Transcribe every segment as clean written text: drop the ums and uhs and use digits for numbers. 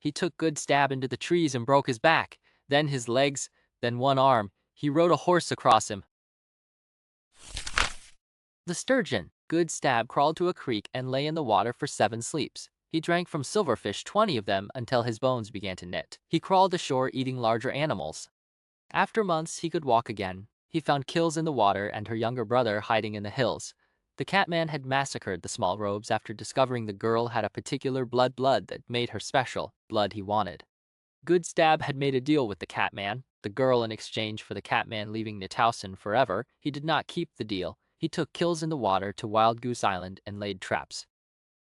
He took Good Stab into the trees and broke his back, then his legs, then one arm. He rode a horse across him. The sturgeon. Good Stab crawled to a creek and lay in the water for 7 sleeps. He drank from silverfish, 20 of them, until his bones began to knit. He crawled ashore eating larger animals. After months, he could walk again. He found Kills in the water and her younger brother hiding in the hills. The Catman had massacred the small robes after discovering the girl had a particular blood that made her special, blood he wanted. Good Stab had made a deal with the Catman, the girl in exchange for the Catman leaving Nitausen forever. He did not keep the deal. He took Kills in the water to Wild Goose Island and laid traps.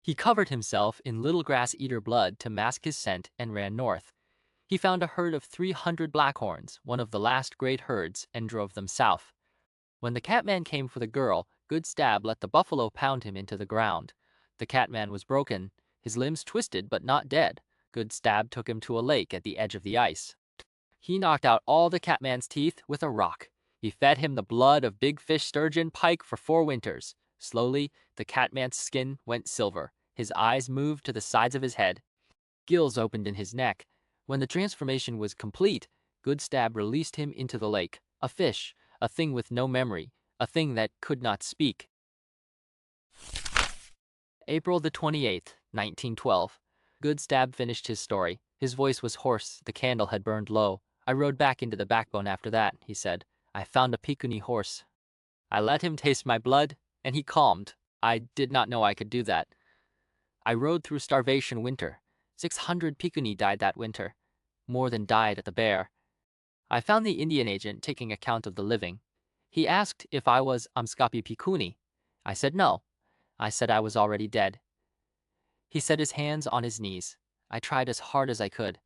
He covered himself in little grass-eater blood to mask his scent and ran north. He found a herd of 300 blackhorns, one of the last great herds, and drove them south. When the Catman came for the girl, Good Stab let the buffalo pound him into the ground. The Catman was broken, his limbs twisted but not dead. Good Stab took him to a lake at the edge of the ice. He knocked out all the Catman's teeth with a rock. He fed him the blood of big fish, sturgeon, pike for 4 winters. Slowly, the Catman's skin went silver. His eyes moved to the sides of his head. Gills opened in his neck. When the transformation was complete, Good Stab released him into the lake. A fish, a thing with no memory, a thing that could not speak. April the 28th, 1912. Good Stab finished his story. His voice was hoarse. The candle had burned low. I rode back into the backbone after that, he said. I found a Pikuni horse. I let him taste my blood, and he calmed. I did not know I could do that. I rode through starvation winter. 600 Pikuni died that winter. More than died at the bear. I found the Indian agent taking account of the living. He asked if I was Amskapi Pikuni. I said no. I said I was already dead. He set his hands on his knees. I tried as hard as I could.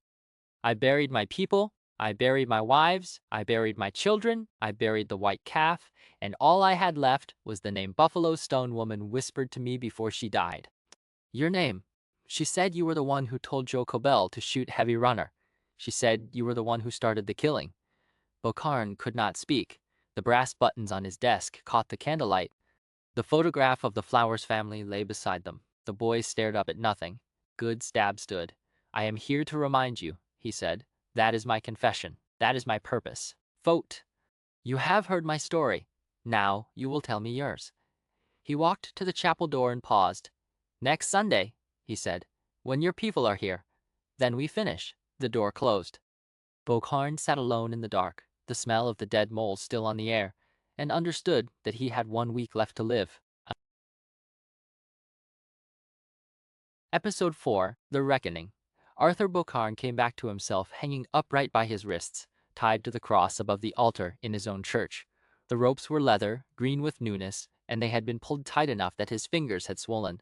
I buried my people, I buried my wives, I buried my children, I buried the white calf, and all I had left was the name Buffalo Stone Woman whispered to me before she died. Your name. She said you were the one who told Joe Cobell to shoot Heavy Runner. She said you were the one who started the killing. Beaucarne could not speak. The brass buttons on his desk caught the candlelight. The photograph of the Flowers family lay beside them. The boys stared up at nothing. Good Stab stood. I am here to remind you, he said. That is my confession. That is my purpose. Vote. You have heard my story. Now you will tell me yours. He walked to the chapel door and paused. Next Sunday, he said, when your people are here. Then we finish. The door closed. Beaucarne sat alone in the dark, the smell of the dead moles still on the air, and understood that he had 1 week left to live. Episode 4, The Reckoning. Arthur Beaucarne came back to himself hanging upright by his wrists, tied to the cross above the altar in his own church. The ropes were leather, green with newness, and they had been pulled tight enough that his fingers had swollen.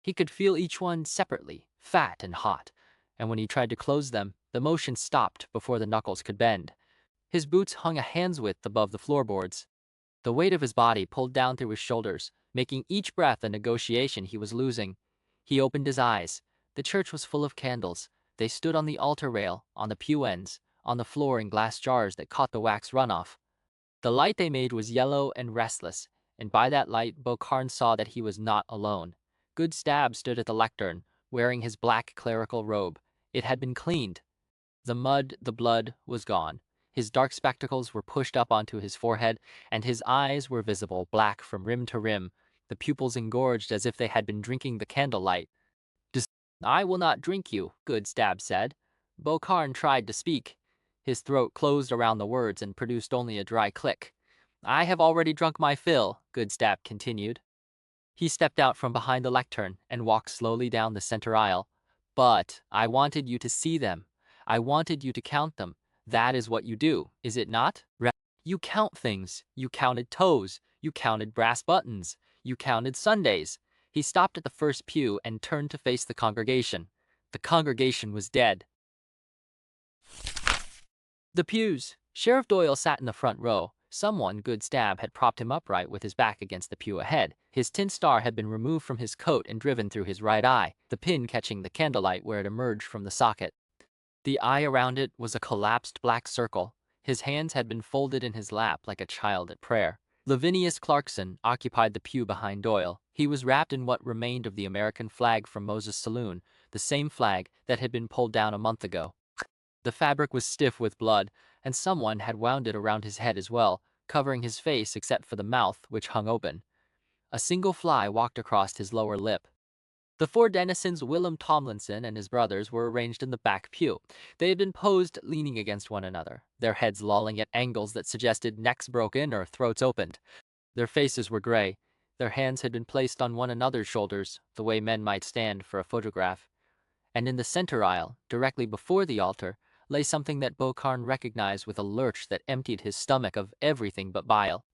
He could feel each one separately, fat and hot, and when he tried to close them, the motion stopped before the knuckles could bend. His boots hung a hand's width above the floorboards. The weight of his body pulled down through his shoulders, making each breath a negotiation he was losing. He opened his eyes. The church was full of candles. They stood on the altar rail, on the pew ends, on the floor in glass jars that caught the wax runoff. The light they made was yellow and restless, and by that light Beaucarne saw that he was not alone. Good Stab stood at the lectern, wearing his black clerical robe. It had been cleaned. The mud, the blood, was gone. His dark spectacles were pushed up onto his forehead, and his eyes were visible, black from rim to rim, the pupils engorged as if they had been drinking the candlelight. I will not drink you, Good Stab said. Beaucarne tried to speak. His throat closed around the words and produced only a dry click. I have already drunk my fill, Good Stab continued. He stepped out from behind the lectern and walked slowly down the center aisle. But I wanted you to see them. I wanted you to count them. That is what you do, is it not? You count things. You counted toes. You counted brass buttons. You counted Sundays. He stopped at the first pew and turned to face the congregation. The congregation was dead. The pews. Sheriff Doyle sat in the front row. Someone, Good Stab, had propped him upright with his back against the pew ahead. His tin star had been removed from his coat and driven through his right eye, the pin catching the candlelight where it emerged from the socket. The eye around it was a collapsed black circle. His hands had been folded in his lap like a child at prayer. Lavinius Clarkson occupied the pew behind Doyle. He was wrapped in what remained of the American flag from Moses' saloon, the same flag that had been pulled down a month ago. The fabric was stiff with blood, and someone had wound it around his head as well, covering his face except for the mouth, which hung open. A single fly walked across his lower lip. The four denizens, Willem Tomlinson and his brothers, were arranged in the back pew. They had been posed leaning against one another, their heads lolling at angles that suggested necks broken or throats opened. Their faces were gray. Their hands had been placed on one another's shoulders, the way men might stand for a photograph. And in the center aisle, directly before the altar, lay something that Beaucarne recognized with a lurch that emptied his stomach of everything but bile.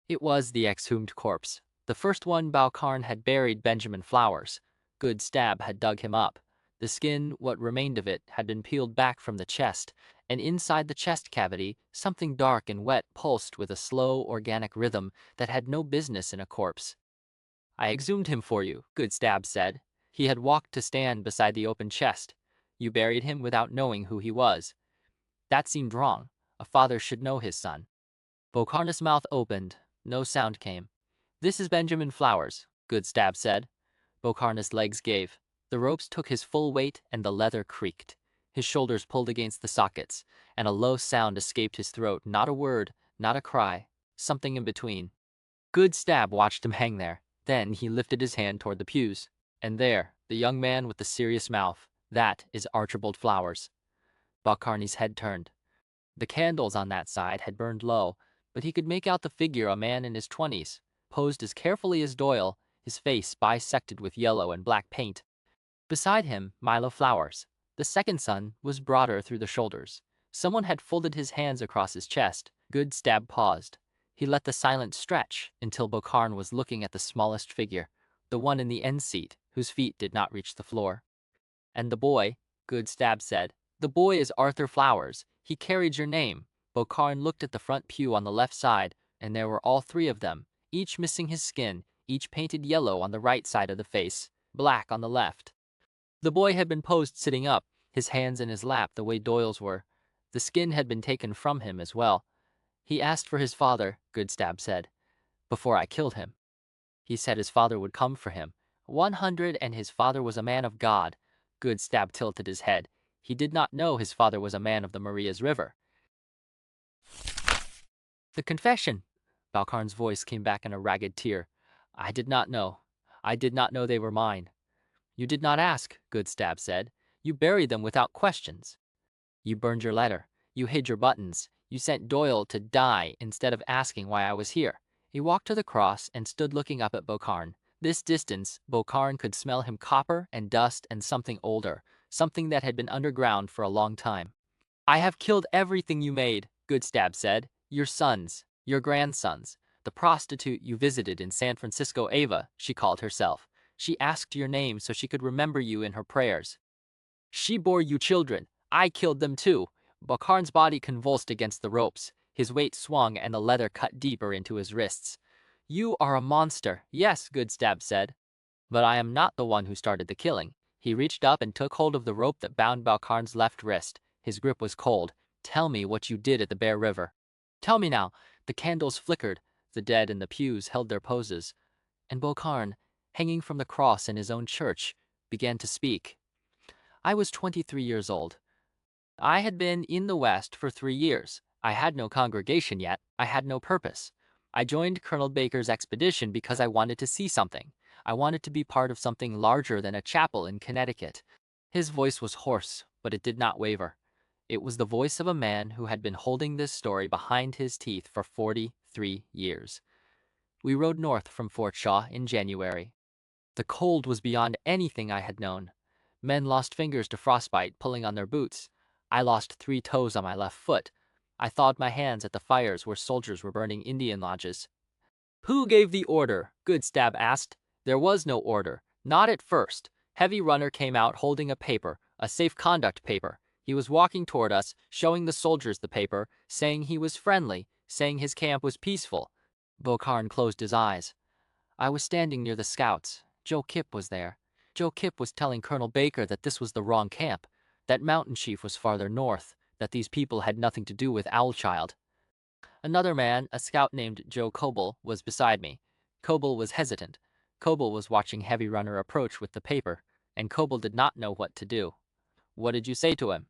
It was the exhumed corpse. The first one Beaucarne had buried Benjamin Flowers. Good Stab had dug him up. The skin, what remained of it, had been peeled back from the chest, and inside the chest cavity, something dark and wet pulsed with a slow, organic rhythm that had no business in a corpse. "I exhumed him for you," Good Stab said. "He had walked to stand beside the open chest. You buried him without knowing who he was. That seemed wrong. A father should know his son." Beaucarne's mouth opened. No sound came. "This is Benjamin Flowers," Good Stab said. Beaucarne's legs gave. The ropes took his full weight and the leather creaked. His shoulders pulled against the sockets, and a low sound escaped his throat. Not a word, not a cry, something in between. Good Stab watched him hang there. Then he lifted his hand toward the pews. And there, the young man with the serious mouth. That is Archibald Flowers. Beaucarne's head turned. The candles on that side had burned low, but he could make out the figure, a man in his 20s, posed as carefully as Doyle, his face bisected with yellow and black paint. Beside him, Milo Flowers. The second son was broader through the shoulders. Someone had folded his hands across his chest. Good Stab paused. He let the silence stretch until Beaucarne was looking at the smallest figure, the one in the end seat, whose feet did not reach the floor. "And the boy," Good Stab said, "the boy is Arthur Flowers. He carried your name." Beaucarne looked at the front pew on the left side, and there were all three of them, each missing his skin, each painted yellow on the right side of the face, black on the left. The boy had been posed sitting up, his hands in his lap the way Doyle's were. The skin had been taken from him as well. "He asked for his father," Good Stab said, "before I killed him. He said his father would come for him. 100, and his father was a man of God." Good Stab tilted his head. He did not know his father was a man of the Marias River. "The confession!" Beaucarne's voice came back in a ragged tear. "I did not know. I did not know they were mine." "You did not ask," Good Stab said. "You buried them without questions. You burned your letter. You hid your buttons. You sent Doyle to die instead of asking why I was here." He walked to the cross and stood looking up at Beaucarne. This distance, Beaucarne could smell him copper and dust and something older, something that had been underground for a long time. "I have killed everything you made," Good Stab said. "Your sons, your grandsons, the prostitute you visited in San Francisco, Ava, she called herself. She asked your name so she could remember you in her prayers. She bore you children. I killed them too." Beaucarne's body convulsed against the ropes. His weight swung and the leather cut deeper into his wrists. "You are a monster." "Yes," Good Stab said. "But I am not the one who started the killing." He reached up and took hold of the rope that bound Beaucarne's left wrist. His grip was cold. "Tell me what you did at the Bear River. Tell me now." The candles flickered. The dead in the pews held their poses. And Beaucarne, hanging from the cross in his own church, began to speak. "I was 23 years old. I had been in the West for 3 years. I had no congregation yet. I had no purpose. I joined Colonel Baker's expedition because I wanted to see something. I wanted to be part of something larger than a chapel in Connecticut." His voice was hoarse, but it did not waver. It was the voice of a man who had been holding this story behind his teeth for 43 years. "We rode north from Fort Shaw in January. The cold was beyond anything I had known. Men lost fingers to frostbite pulling on their boots. I lost 3 toes on my left foot. I thawed my hands at the fires where soldiers were burning Indian lodges." "Who gave the order?" Good Stab asked. "There was no order. Not at first. Heavy Runner came out holding a paper, a safe conduct paper. He was walking toward us, showing the soldiers the paper, saying he was friendly, saying his camp was peaceful." Beaucarne closed his eyes. "I was standing near the scouts. Joe Kipp was there. Joe Kipp was telling Colonel Baker that this was the wrong camp, that Mountain Chief was farther north, that these people had nothing to do with Owl Child." Another man, a scout named Joe Coble, was beside me. Coble was hesitant. Coble was watching Heavy Runner approach with the paper, and Coble did not know what to do. What did you say to him?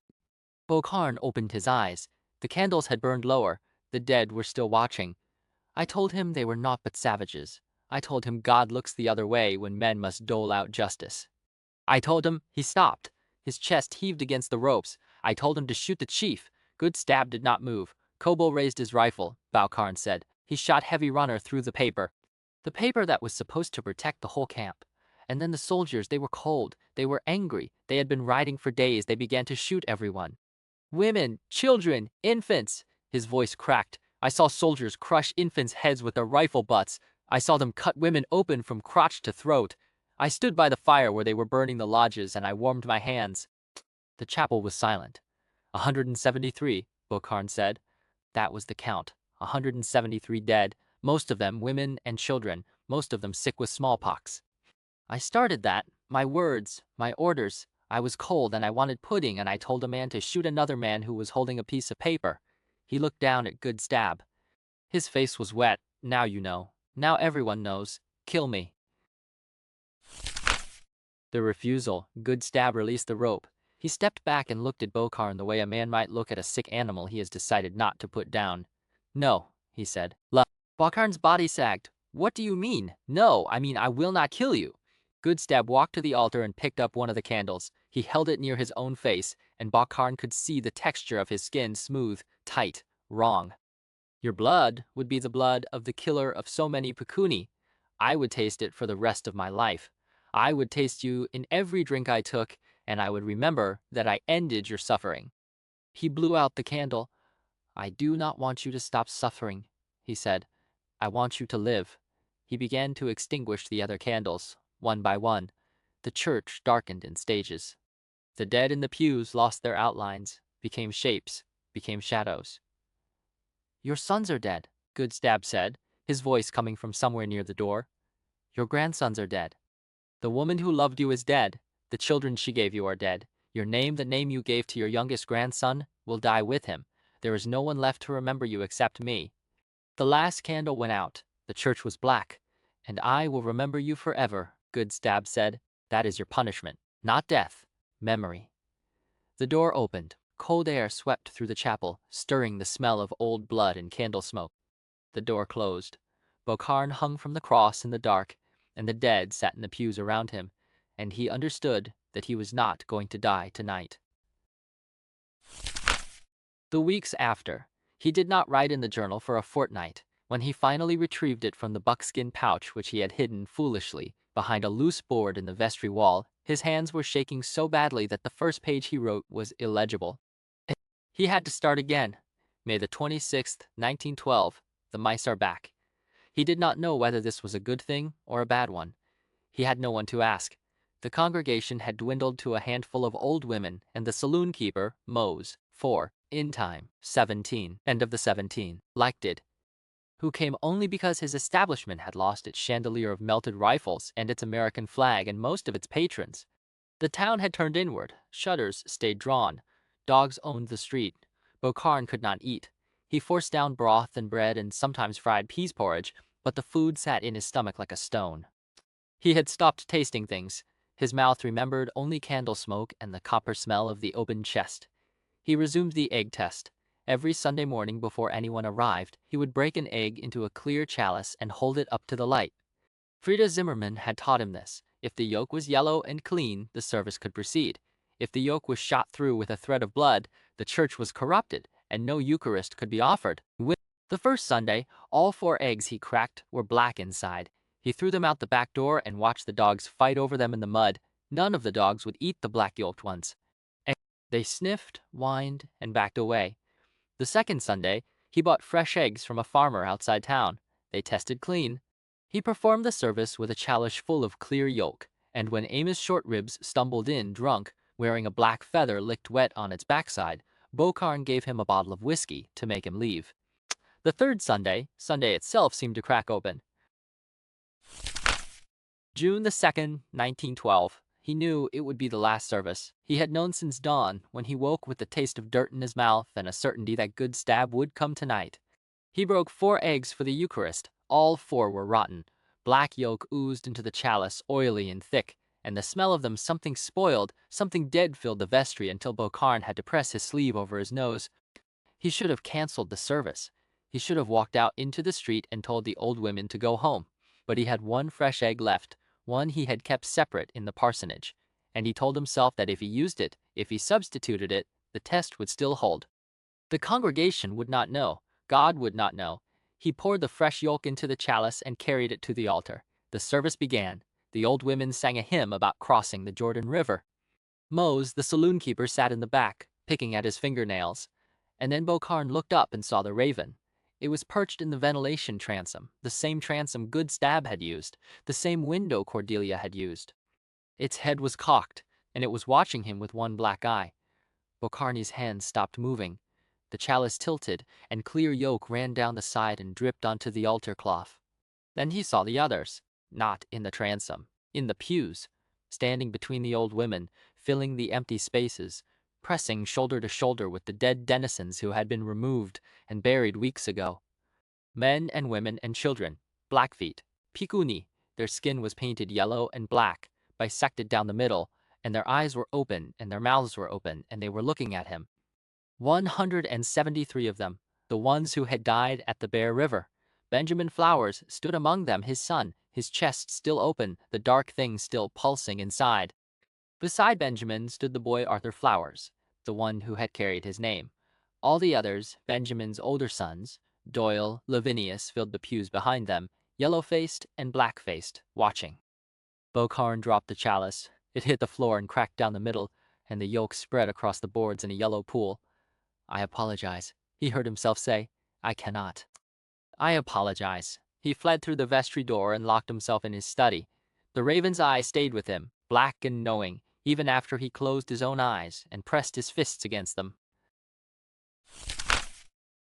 Beaucarne opened his eyes. The candles had burned lower. The dead were still watching. I told him they were naught but savages. I told him God looks the other way when men must dole out justice. I told him. He stopped. His chest heaved against the ropes. I told him to shoot the chief. Good Stab did not move. Coble raised his rifle, Beaucarne said. He shot Heavy Runner through the paper. The paper that was supposed to protect the whole camp. And then the soldiers, they were cold. They were angry. They had been riding for days. They began to shoot everyone. Women, children, infants. His voice cracked. I saw soldiers crush infants' heads with their rifle butts. I saw them cut women open from crotch to throat. I stood by the fire where they were burning the lodges, and I warmed my hands. The chapel was silent. 173, Beaucarne said. That was the count. 173 dead, most of them women and children, most of them sick with smallpox. I started that. My words, my orders. I was cold and I wanted pudding, and I told a man to shoot another man who was holding a piece of paper. He looked down at Good Stab. His face was wet. Now you know. Now everyone knows. Kill me. The refusal. Good Stab released the rope. He stepped back and looked at Beaucarne the way a man might look at a sick animal he has decided not to put down. No, he said. Beaucarne's body sagged. What do you mean? No, I mean I will not kill you. Good Stab walked to the altar and picked up one of the candles. He held it near his own face, and Beaucarne could see the texture of his skin, smooth, tight, wrong. Your blood would be the blood of the killer of so many Pekuni. I would taste it for the rest of my life. I would taste you in every drink I took, and I would remember that I ended your suffering. He blew out the candle. I do not want you to stop suffering, he said. I want you to live. He began to extinguish the other candles, one by one. The church darkened in stages. The dead in the pews lost their outlines, became shapes, became shadows. Your sons are dead, Good Stab said, his voice coming from somewhere near the door. Your grandsons are dead. The woman who loved you is dead. The children she gave you are dead. Your name, the name you gave to your youngest grandson, will die with him. There is no one left to remember you except me. The last candle went out. The church was black. And I will remember you forever, Good Stab said. That is your punishment. Not death. Memory. The door opened. Cold air swept through the chapel, stirring the smell of old blood and candle smoke. The door closed. Beaucarne hung from the cross in the dark, and the dead sat in the pews around him, and he understood that he was not going to die tonight. The weeks after, he did not write in the journal for a fortnight. When he finally retrieved it from the buckskin pouch which he had hidden foolishly behind a loose board in the vestry wall, his hands were shaking so badly that the first page he wrote was illegible. He had to start again. May the 26th, 1912, the mice are back. He did not know whether this was a good thing or a bad one. He had no one to ask. The congregation had dwindled to a handful of old women, and the saloon keeper, Mose, 4, in time, 17, end of the 17, liked it, who came only because his establishment had lost its chandelier of melted rifles and its American flag and most of its patrons. The town had turned inward. Shutters stayed drawn. Dogs owned the street. Beaucarne could not eat. He forced down broth and bread and sometimes fried peas porridge, but the food sat in his stomach like a stone. He had stopped tasting things. His mouth remembered only candle smoke and the copper smell of the open chest. He resumed the egg test. Every Sunday morning before anyone arrived, he would break an egg into a clear chalice and hold it up to the light. Frida Zimmerman had taught him this. If the yolk was yellow and clean, the service could proceed. If the yolk was shot through with a thread of blood, the church was corrupted, and no Eucharist could be offered. The first Sunday, all 4 eggs he cracked were black inside. He threw them out the back door and watched the dogs fight over them in the mud. None of the dogs would eat the black-yolked ones. They sniffed, whined, and backed away. The second Sunday, he bought fresh eggs from a farmer outside town. They tested clean. He performed the service with a chalice full of clear yolk, and when Amos Shortribs stumbled in drunk, wearing a black feather licked wet on its backside, Beaucarne gave him a bottle of whiskey to make him leave. The third Sunday itself seemed to crack open. June the 2nd, 1912. He knew it would be the last service. He had known since dawn, when he woke with the taste of dirt in his mouth and a certainty that Good Stab would come tonight. He broke 4 eggs for the Eucharist. All 4 were rotten. Black yolk oozed into the chalice, oily and thick, and the smell of them, something spoiled, something dead, filled the vestry until Beaucarne had to press his sleeve over his nose. He should have cancelled the service. He should have walked out into the street and told the old women to go home. But he had 1 fresh egg left, one he had kept separate in the parsonage, and he told himself that if he used it, if he substituted it, the test would still hold. The congregation would not know. God would not know. He poured the fresh yolk into the chalice and carried it to the altar. The service began. The old women sang a hymn about crossing the Jordan River. Mose, the saloon keeper, sat in the back, picking at his fingernails. And then Beaucarne looked up and saw the raven. It was perched in the ventilation transom, the same transom Good Stab had used, the same window Cordelia had used. Its head was cocked, and it was watching him with one black eye. Beaucarne's hands stopped moving. The chalice tilted, and clear yolk ran down the side and dripped onto the altar cloth. Then he saw the others, not in the transom, in the pews, standing between the old women, filling the empty spaces, pressing shoulder to shoulder with the dead denizens who had been removed and buried weeks ago. Men and women and children, Blackfeet, Pikuni, their skin was painted yellow and black, bisected down the middle, and their eyes were open and their mouths were open, and they were looking at him. 173 of them, the ones who had died at the Bear River. Benjamin Flowers stood among them, his son, his chest still open, the dark thing still pulsing inside. Beside Benjamin stood the boy Arthur Flowers, the one who had carried his name. All the others, Benjamin's older sons, Doyle, Lavinius, filled the pews behind them, yellow-faced and black-faced, watching. Beaucarne dropped the chalice. It hit the floor and cracked down the middle, and the yolk spread across the boards in a yellow pool. "I apologize," he heard himself say. "I cannot. I apologize." He fled through the vestry door and locked himself in his study. The raven's eye stayed with him, black and knowing, even after he closed his own eyes and pressed his fists against them.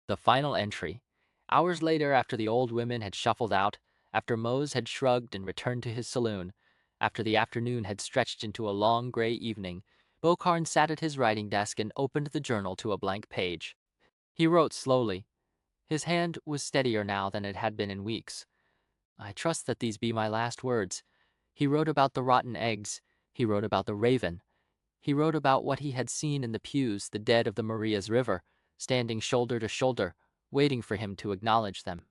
The final entry. Hours later, after the old women had shuffled out, after Mose had shrugged and returned to his saloon, after the afternoon had stretched into a long gray evening, Beaucarne sat at his writing desk and opened the journal to a blank page. He wrote slowly. His hand was steadier now than it had been in weeks. "I trust that these be my last words." He wrote about the rotten eggs. He wrote about the raven. He wrote about what he had seen in the pews, the dead of the Marias River, standing shoulder to shoulder, waiting for him to acknowledge them.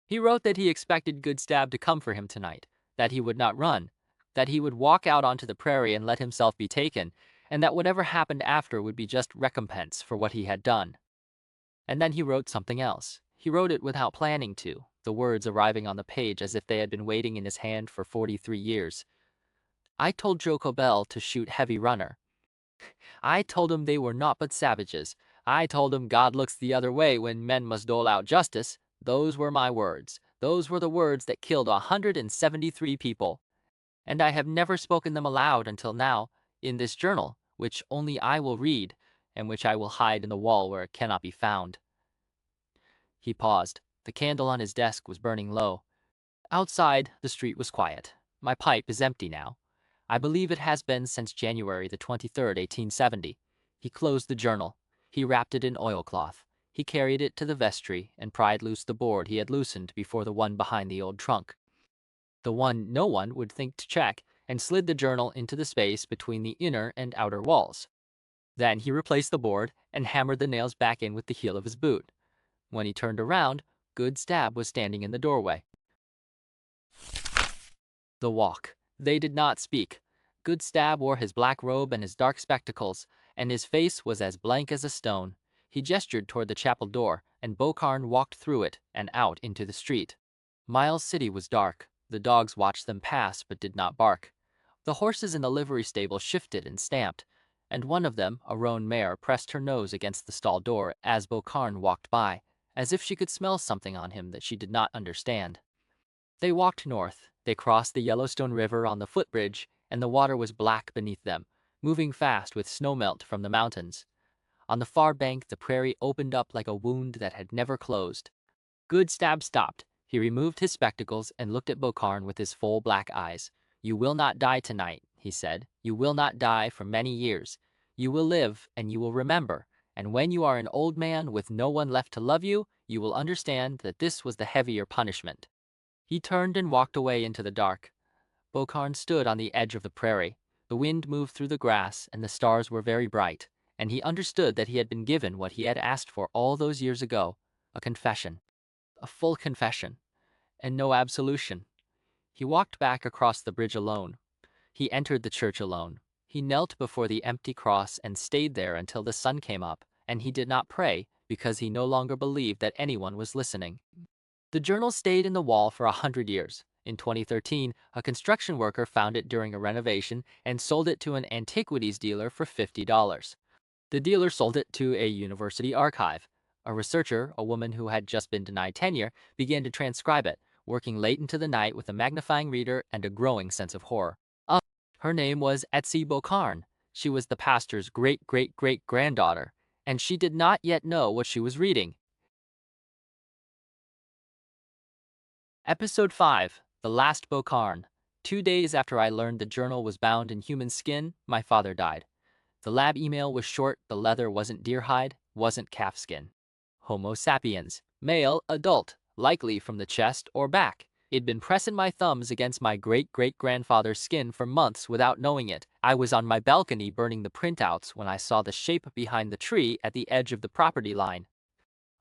He wrote that he expected Good Stab to come for him tonight, that he would not run, that he would walk out onto the prairie and let himself be taken, and that whatever happened after would be just recompense for what he had done. And then he wrote something else. He wrote it without planning to, the words arriving on the page as if they had been waiting in his hand for 43 years. "I told Joe Cobell to shoot Heavy Runner. I told him they were naught but savages. I told him God looks the other way when men must dole out justice. Those were my words. Those were the words that killed 173 people. And I have never spoken them aloud until now, in this journal, which only I will read, and which I will hide in the wall where it cannot be found." He paused. The candle on his desk was burning low. Outside, the street was quiet. My pipe is empty now. I believe it has been since January the 23rd, 1870. He closed the journal. He wrapped it in oilcloth. He carried it to the vestry and pried loose the board he had loosened before the one behind the old trunk, the one no one would think to check, and slid the journal into the space between the inner and outer walls. Then he replaced the board and hammered the nails back in with the heel of his boot. When he turned around, Good Stab was standing in the doorway. The walk. They did not speak. Good Stab wore his black robe and his dark spectacles, and his face was as blank as a stone. He gestured toward the chapel door, and Beaucarne walked through it and out into the street. Miles City was dark. The dogs watched them pass but did not bark. The horses in the livery stable shifted and stamped, and one of them, a roan mare, pressed her nose against the stall door as Beaucarne walked by, as if she could smell something on him that she did not understand. They walked north. They crossed the Yellowstone River on the footbridge, and the water was black beneath them, moving fast with snowmelt from the mountains. On the far bank, the prairie opened up like a wound that had never closed. Good Stab stopped. He removed his spectacles and looked at Beaucarne with his full black eyes. "You will not die tonight," he said. "You will not die for many years. You will live, and you will remember. And when you are an old man with no one left to love you, you will understand that this was the heavier punishment." He turned and walked away into the dark. Beaucarne stood on the edge of the prairie. The wind moved through the grass, and the stars were very bright, and he understood that he had been given what he had asked for all those years ago, a confession, a full confession, and no absolution. He walked back across the bridge alone. He entered the church alone. He knelt before the empty cross and stayed there until the sun came up, and he did not pray because he no longer believed that anyone was listening. The journal stayed in the wall for 100 years. In 2013, a construction worker found it during a renovation and sold it to an antiquities dealer for $50. The dealer sold it to a university archive. A researcher, a woman who had just been denied tenure, began to transcribe it, working late into the night with a magnifying reader and a growing sense of horror. Her name was Etsy Beaucarne. She was the pastor's great-great-great-granddaughter, and she did not yet know what she was reading. Episode 5, The Last Beaucarne. 2 days after I learned the journal was bound in human skin, my father died. The lab email was short, the leather wasn't deer hide, wasn't calf skin. Homo sapiens, male, adult, likely from the chest or back. It'd been pressing my thumbs against my great-great-grandfather's skin for months without knowing it. I was on my balcony burning the printouts when I saw the shape behind the tree at the edge of the property line.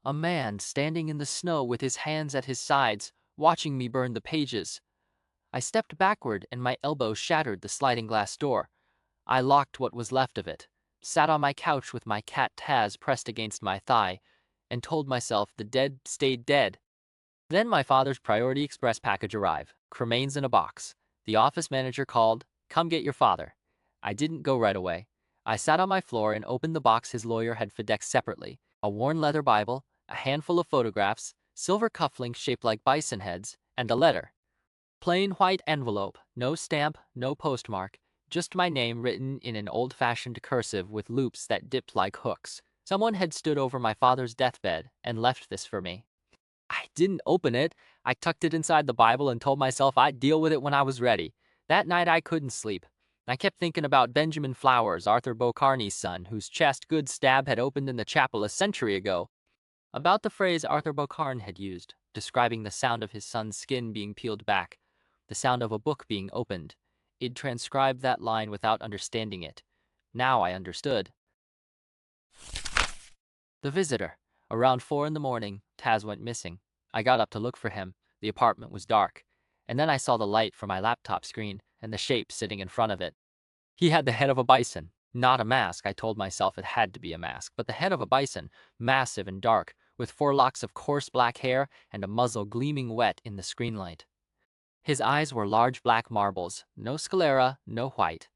A man standing in the snow with his hands at his sides, watching me burn the pages. I stepped backward and my elbow shattered the sliding glass door. I locked what was left of it, sat on my couch with my cat Taz pressed against my thigh, and told myself the dead stayed dead. Then my father's Priority Express package arrived, cremains in a box. The office manager called, "Come get your father." I didn't go right away. I sat on my floor and opened the box his lawyer had FedExed separately, a worn leather Bible, a handful of photographs, silver cufflinks shaped like bison heads, and a letter. Plain white envelope, no stamp, no postmark, just my name written in an old-fashioned cursive with loops that dipped like hooks. Someone had stood over my father's deathbed and left this for me. I didn't open it. I tucked it inside the Bible and told myself I'd deal with it when I was ready. That night I couldn't sleep. I kept thinking about Benjamin Flowers, Arthur Beaucarne's son, whose chest good stab had opened in the chapel a century ago. About the phrase Arthur Beaucarne had used, describing the sound of his son's skin being peeled back, the sound of a book being opened. I'd transcribed that line without understanding it. Now I understood. The visitor. Around 4 in the morning, Taz went missing. I got up to look for him. The apartment was dark. And then I saw the light from my laptop screen and the shape sitting in front of it. He had the head of a bison. Not a mask. I told myself it had to be a mask, but the head of a bison, massive and dark, with 4 locks of coarse black hair and a muzzle gleaming wet in the screen light. His eyes were large black marbles, no sclera, no white.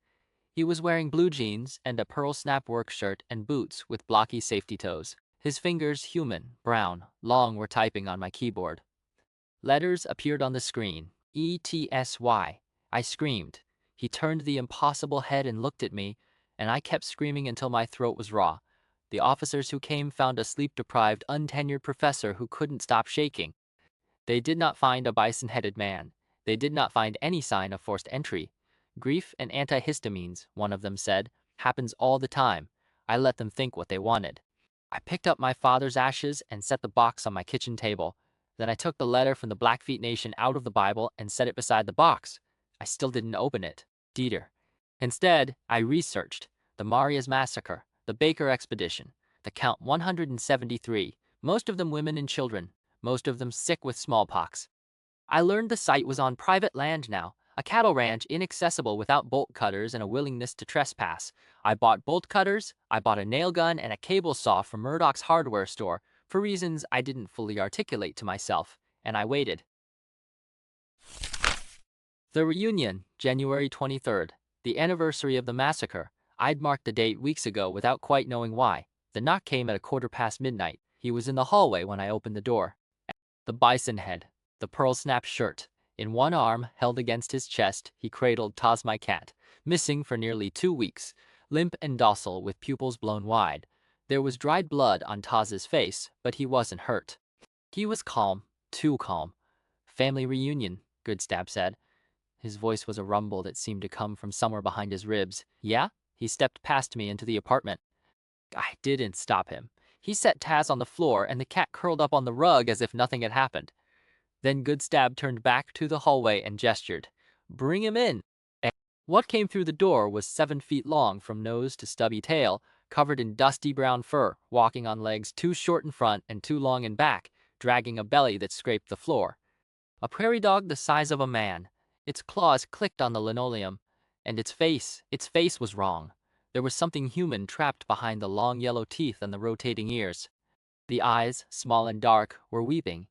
He was wearing blue jeans and a pearl snap work shirt and boots with blocky safety toes. His fingers, human, brown, long, were typing on my keyboard. Letters appeared on the screen. ETSY. I screamed. He turned the impossible head and looked at me, and I kept screaming until my throat was raw. The officers who came found a sleep-deprived, untenured professor who couldn't stop shaking. They did not find a bison-headed man. They did not find any sign of forced entry. Grief and antihistamines, one of them said, happens all the time. I let them think what they wanted. I picked up my father's ashes and set the box on my kitchen table. Then I took the letter from the Blackfeet Nation out of the Bible and set it beside the box. I still didn't open it. Dieter. Instead, I researched the Marias Massacre, the Baker Expedition, the Count 173, most of them women and children, most of them sick with smallpox. I learned the site was on private land now, a cattle ranch inaccessible without bolt cutters and a willingness to trespass. I bought bolt cutters, I bought a nail gun and a cable saw from Murdoch's hardware store, for reasons I didn't fully articulate to myself, and I waited. The reunion, January 23rd, the anniversary of the massacre. I'd marked the date weeks ago without quite knowing why. The knock came at midnight. He was in the hallway when I opened the door. The bison head, the pearl snap shirt. In one arm, held against his chest, he cradled Taz, my cat, missing for nearly 2 weeks, limp and docile with pupils blown wide. There was dried blood on Taz's face, but he wasn't hurt. He was calm, too calm. Family reunion, Goodstab said. His voice was a rumble that seemed to come from somewhere behind his ribs. Yeah? He stepped past me into the apartment. I didn't stop him. He set Taz on the floor, and the cat curled up on the rug as if nothing had happened. Then Goodstab turned back to the hallway and gestured. "Bring him in." And what came through the door was 7 feet long from nose to stubby tail, covered in dusty brown fur, walking on legs too short in front and too long in back, dragging a belly that scraped the floor. A prairie dog the size of a man. Its claws clicked on the linoleum, and its face was wrong. There was something human trapped behind the long yellow teeth and the rotating ears. The eyes, small and dark, were weeping.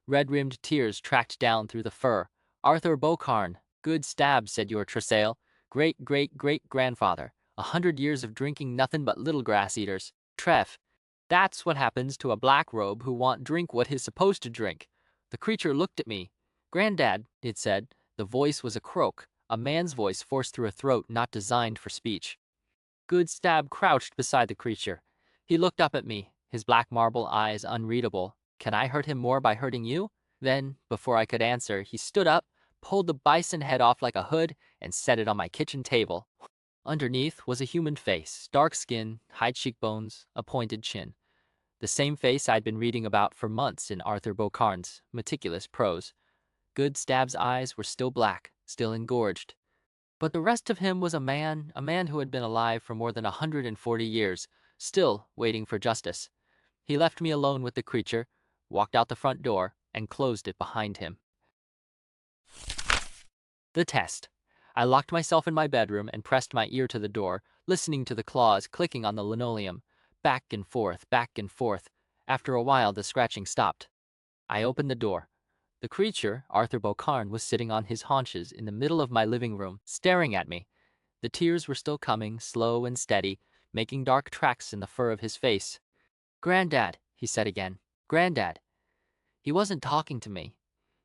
Red-rimmed tears tracked down through the fur. "Arthur Beaucarne, good stab," said your Tresail. "Great-great-great-grandfather. 100 years of drinking nothing but little grass-eaters. Trev. That's what happens to a black robe who want drink what he's supposed to drink." The creature looked at me. "Granddad," it said. The voice was a croak, a man's voice forced through a throat not designed for speech. Goodstab crouched beside the creature. He looked up at me, his black marble eyes unreadable. "Can I hurt him more by hurting you?" Then, before I could answer, he stood up, pulled the bison head off like a hood, and set it on my kitchen table. Underneath was a human face, dark skin, high cheekbones, a pointed chin. The same face I'd been reading about for months in Arthur Beaucarne's meticulous prose. Goodstab's eyes were still black, still engorged. But the rest of him was a man who had been alive for more than 140 years, still waiting for justice. He left me alone with the creature, walked out the front door, and closed it behind him. The test. I locked myself in my bedroom and pressed my ear to the door, listening to the claws clicking on the linoleum. Back and forth, back and forth. After a while, the scratching stopped. I opened the door. The creature, Arthur Beaucarne, was sitting on his haunches in the middle of my living room, staring at me. The tears were still coming, slow and steady, making dark tracks in the fur of his face. "Granddad," he said again. "Granddad." He wasn't talking to me.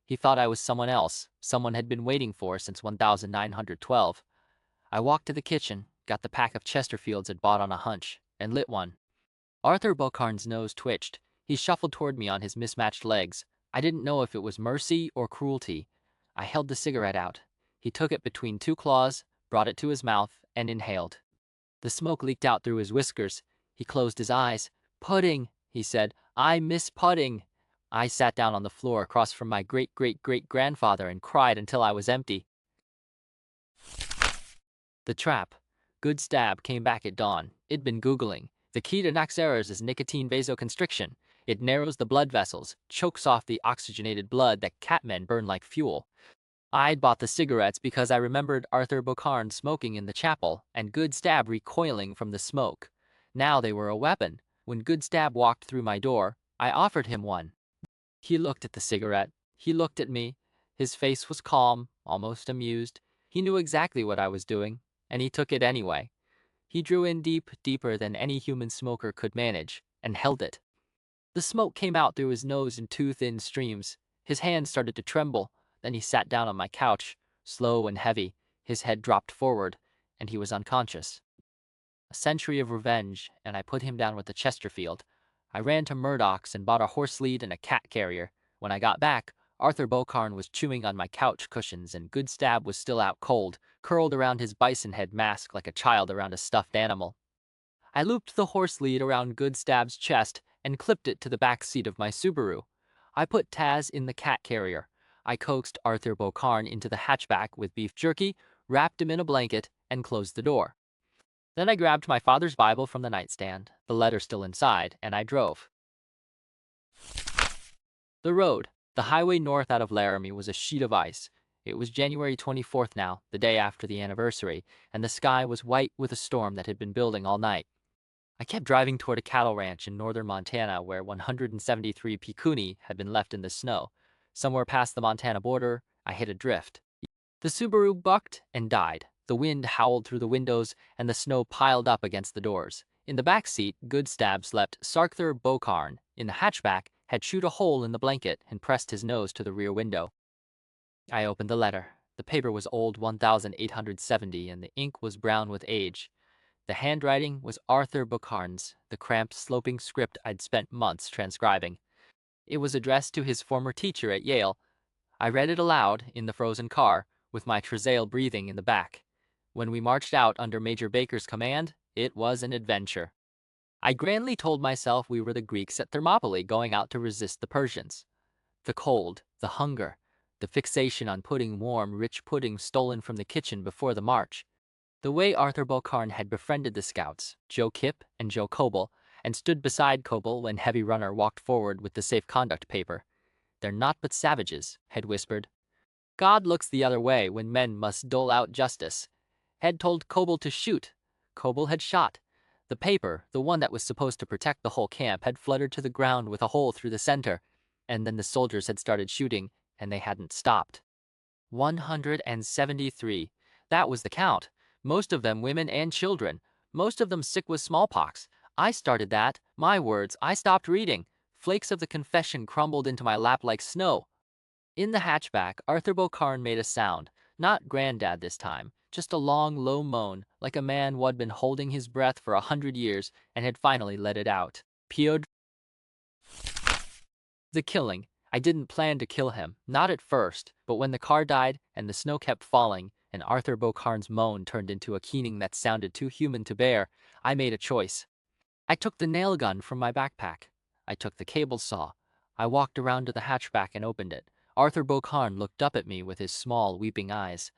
He thought I was someone else, someone had been waiting for since 1912. I walked to the kitchen, got the pack of Chesterfields I'd bought on a hunch, and lit one. Arthur Beaucarne's nose twitched. He shuffled toward me on his mismatched legs. I didn't know if it was mercy or cruelty. I held the cigarette out. He took it between two claws, brought it to his mouth, and inhaled. The smoke leaked out through his whiskers. He closed his eyes. "Pudding," he said. "I miss pudding." I sat down on the floor across from my great-great-great-grandfather and cried until I was empty. The trap. Goodstab came back at dawn. It'd been Googling. The key to Nax errors is nicotine vasoconstriction. It narrows the blood vessels, chokes off the oxygenated blood that catmen burn like fuel. I'd bought the cigarettes because I remembered Arthur Beaucarne smoking in the chapel and Goodstab recoiling from the smoke. Now they were a weapon. When Goodstab walked through my door, I offered him one. He looked at the cigarette. He looked at me. His face was calm, almost amused. He knew exactly what I was doing, and he took it anyway. He drew in deep, deeper than any human smoker could manage, and held it. The smoke came out through his nose in two thin streams. His hands started to tremble. Then he sat down on my couch, slow and heavy. His head dropped forward, and he was unconscious. A century of revenge, and I put him down with the Chesterfield. I ran to Murdoch's and bought a horse lead and a cat carrier. When I got back, Arthur Beaucarne was chewing on my couch cushions, and Goodstab was still out cold, curled around his bison head mask like a child around a stuffed animal. I looped the horse lead around Goodstab's chest and clipped it to the back seat of my Subaru. I put Taz in the cat carrier. I coaxed Arthur Beaucarne into the hatchback with beef jerky, wrapped him in a blanket, and closed the door. Then I grabbed my father's Bible from the nightstand, the letter still inside, and I drove. The road, the highway north out of Laramie, was a sheet of ice. It was January 24th now, the day after the anniversary, and the sky was white with a storm that had been building all night. I kept driving toward a cattle ranch in northern Montana where 173 pikuni had been left in the snow. Somewhere past the Montana border, I hit a drift. The Subaru bucked and died. The wind howled through the windows, and the snow piled up against the doors. In the back seat, Goodstab slept Arthur Beaucarne. In the hatchback, had chewed a hole in the blanket and pressed his nose to the rear window. I opened the letter. The paper was old 1870, and the ink was brown with age. The handwriting was Arthur Beaucarne's, the cramped, sloping script I'd spent months transcribing. It was addressed to his former teacher at Yale. I read it aloud in the frozen car, with my Tresail breathing in the back. When we marched out under Major Baker's command, it was an adventure. I grandly told myself we were the Greeks at Thermopylae going out to resist the Persians. The cold, the hunger, the fixation on putting warm, rich pudding stolen from the kitchen before the march. The way Arthur Beaucarne had befriended the scouts, Joe Kipp and Joe Coble, and stood beside Coble when Heavy Runner walked forward with the safe conduct paper. "They're not but savages," Head whispered. "God looks the other way when men must dole out justice." Head told Coble to shoot. Coble had shot. The paper, the one that was supposed to protect the whole camp, had fluttered to the ground with a hole through the center, and then the soldiers had started shooting, and they hadn't stopped. 173. That was the count. Most of them women and children. Most of them sick with smallpox. I started that. My words. I stopped reading. Flakes of the confession crumbled into my lap like snow. In the hatchback, Arthur Beaucarne made a sound. Not Granddad this time. Just a long, low moan, like a man who'd been holding his breath for 100 years and had finally let it out. Piod. The killing. I didn't plan to kill him, not at first, but when the car died and the snow kept falling and Arthur Beaucarne's moan turned into a keening that sounded too human to bear, I made a choice. I took the nail gun from my backpack. I took the cable saw. I walked around to the hatchback and opened it. Arthur Beaucarne looked up at me with his small, weeping eyes.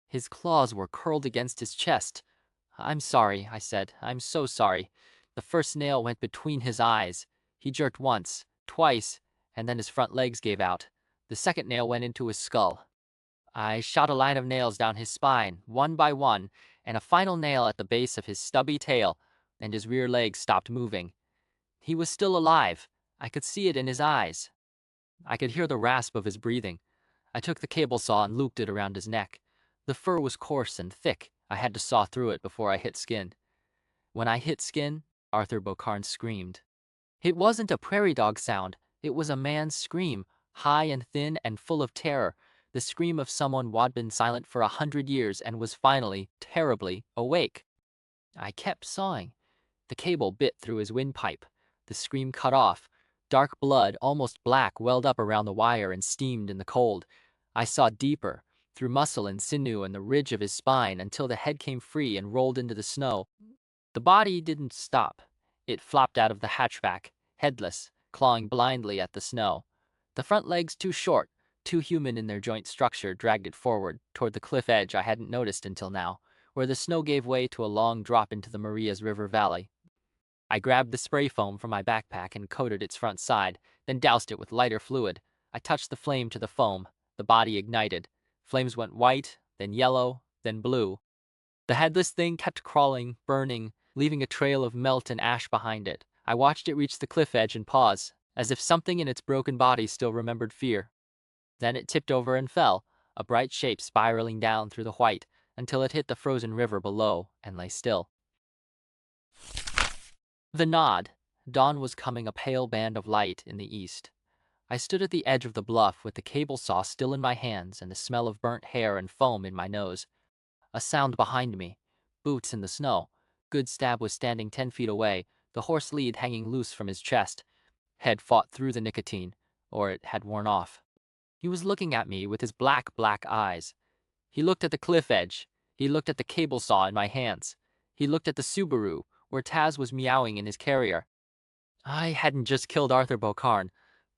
His claws were curled against his chest. "I'm sorry," I said. "I'm so sorry." The first nail went between his eyes. He jerked once, twice, and then his front legs gave out. The second nail went into his skull. I shot a line of nails down his spine, one by one, and a final nail at the base of his stubby tail, and his rear legs stopped moving. He was still alive. I could see it in his eyes. I could hear the rasp of his breathing. I took the cable saw and looped it around his neck. The fur was coarse and thick. I had to saw through it before I hit skin. When I hit skin, Arthur Beaucarne screamed. It wasn't a prairie dog sound. It was a man's scream, high and thin and full of terror, the scream of someone who'd been silent for 100 years and was finally, terribly, awake. I kept sawing. The cable bit through his windpipe. The scream cut off. Dark blood, almost black, welled up around the wire and steamed in the cold. I sawed deeper, through muscle and sinew and the ridge of his spine until the head came free and rolled into the snow. The body didn't stop. It flopped out of the hatchback, headless, clawing blindly at the snow. The front legs, too short, too human in their joint structure, dragged it forward, toward the cliff edge I hadn't noticed until now, where the snow gave way to a long drop into the Marias River valley. I grabbed the spray foam from my backpack and coated its front side, then doused it with lighter fluid. I touched the flame to the foam. The body ignited. Flames went white, then yellow, then blue. The headless thing kept crawling, burning, leaving a trail of melt and ash behind it. I watched it reach the cliff edge and pause, as if something in its broken body still remembered fear. Then it tipped over and fell, a bright shape spiraling down through the white, until it hit the frozen river below and lay still. The nod. Dawn was coming, a pale band of light in the east. I stood at the edge of the bluff with the cable saw still in my hands and the smell of burnt hair and foam in my nose. A sound behind me. Boots in the snow. Goodstab was standing 10 feet away, the horse lead hanging loose from his chest. Head fought through the nicotine, or it had worn off. He was looking at me with his black eyes. He looked at the cliff edge. He looked at the cable saw in my hands. He looked at the Subaru, where Taz was meowing in his carrier. I hadn't just killed Arthur Beaucarne.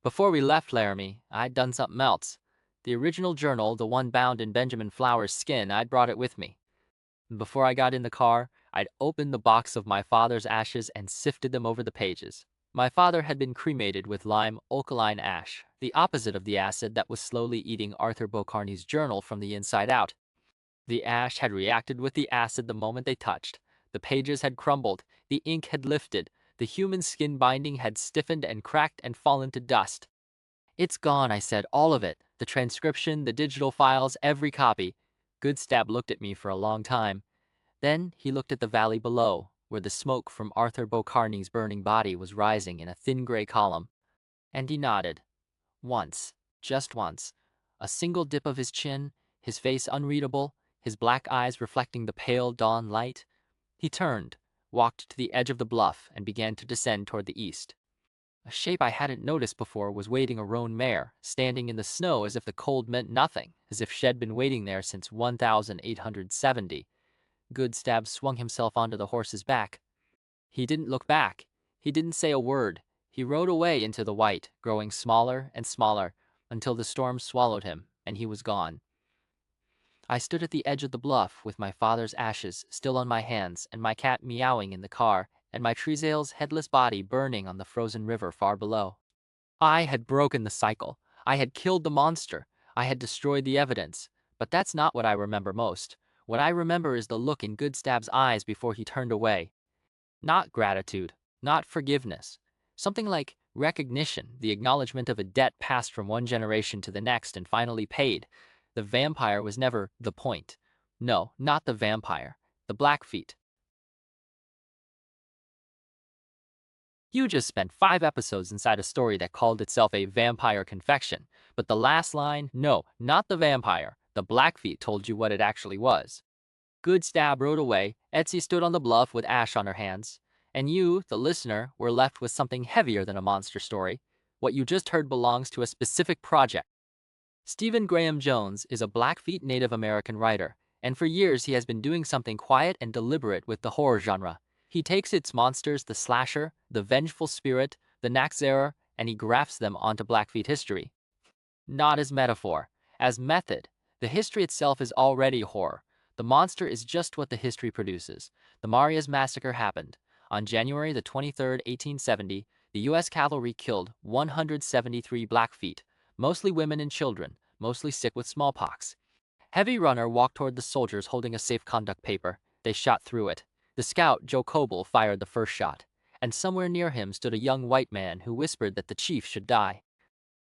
Before we left Laramie, I'd done something else. The original journal, the one bound in Benjamin Flower's skin, I'd brought it with me. Before I got in the car, I'd opened the box of my father's ashes and sifted them over the pages. My father had been cremated with lime alkaline ash, the opposite of the acid that was slowly eating Arthur Beaucarne's journal from the inside out. The ash had reacted with the acid the moment they touched. The pages had crumbled, the ink had lifted, the human skin binding had stiffened and cracked and fallen to dust. "It's gone," I said, "all of it. The transcription, the digital files, every copy." Goodstab looked at me for a long time. Then he looked at the valley below, where the smoke from Arthur Beaucarne's burning body was rising in a thin gray column. And he nodded. Once, just once. A single dip of his chin, his face unreadable, his black eyes reflecting the pale dawn light. He turned, walked to the edge of the bluff, and began to descend toward the east. A shape I hadn't noticed before was wading a roan mare, standing in the snow as if the cold meant nothing, as if she'd been waiting there since 1870. Goodstab swung himself onto the horse's back. He didn't look back. He didn't say a word. He rode away into the white, growing smaller and smaller, until the storm swallowed him, and he was gone. I stood at the edge of the bluff with my father's ashes still on my hands and my cat meowing in the car and my Tresail's headless body burning on the frozen river far below. I had broken the cycle. I had killed the monster. I had destroyed the evidence. But that's not what I remember most. What I remember is the look in Goodstab's eyes before he turned away. Not gratitude, not forgiveness. Something like recognition, the acknowledgement of a debt passed from one generation to the next and finally paid. The vampire was never the point. No, not the vampire. The Blackfeet. You just spent 5 episodes inside a story that called itself a vampire confection. But the last line, no, not the vampire. The Blackfeet told you what it actually was. Goodstab rode away, Etsy stood on the bluff with ash on her hands, and you, the listener, were left with something heavier than a monster story. What you just heard belongs to a specific project. Stephen Graham Jones is a Blackfeet Native American writer, and for years he has been doing something quiet and deliberate with the horror genre. He takes its monsters, the slasher, the vengeful spirit, the Naxxerer, and he grafts them onto Blackfeet history. Not as metaphor, as method. The history itself is already horror. The monster is just what the history produces. The Marias Massacre happened. On January the 23rd, 1870, the U.S. cavalry killed 173 Blackfeet, mostly women and children, mostly sick with smallpox. Heavy Runner walked toward the soldiers holding a safe conduct paper. They shot through it. The scout, Joe Coble, fired the first shot. And somewhere near him stood a young white man who whispered that the chief should die.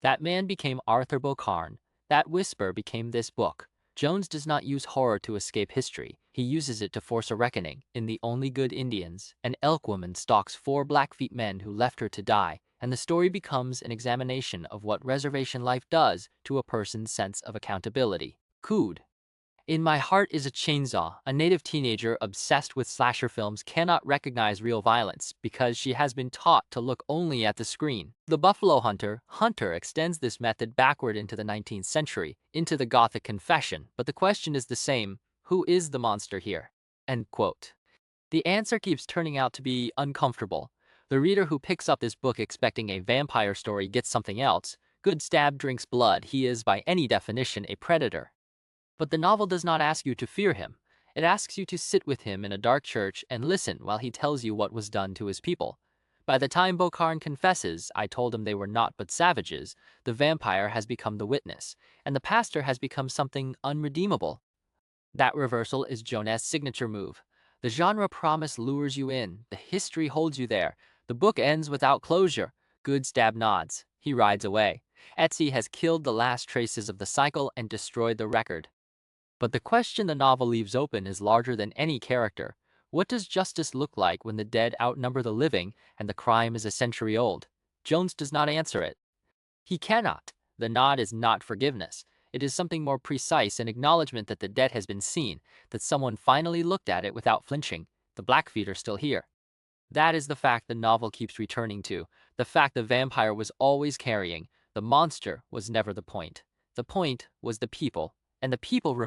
That man became Arthur Beaucarne. That whisper became this book. Jones does not use horror to escape history. He uses it to force a reckoning. In The Only Good Indians, an elk woman stalks 4 Blackfeet men who left her to die, and the story becomes an examination of what reservation life does to a person's sense of accountability. Cood. In My Heart is a Chainsaw, a native teenager obsessed with slasher films cannot recognize real violence because she has been taught to look only at the screen. The Buffalo Hunter extends this method backward into the 19th century, into the Gothic confession, but the question is the same: who is the monster here? End quote. The answer keeps turning out to be uncomfortable. The reader who picks up this book expecting a vampire story gets something else. Goodstab drinks blood. He is, by any definition, a predator. But the novel does not ask you to fear him. It asks you to sit with him in a dark church and listen while he tells you what was done to his people. By the time Beaucarne confesses, "I told him they were naught but savages," the vampire has become the witness, and the pastor has become something unredeemable. That reversal is Jones's signature move. The genre promise lures you in. The history holds you there. The book ends without closure. Goodstab nods. He rides away. Etsy has killed the last traces of the cycle and destroyed the record. But the question the novel leaves open is larger than any character. What does justice look like when the dead outnumber the living and the crime is a century old? Jones does not answer it. He cannot. The nod is not forgiveness. It is something more precise, an acknowledgement that the debt has been seen, that someone finally looked at it without flinching. The Blackfeet are still here. That is the fact the novel keeps returning to, the fact the vampire was always carrying. The monster was never the point. The point was the people, and the people remain.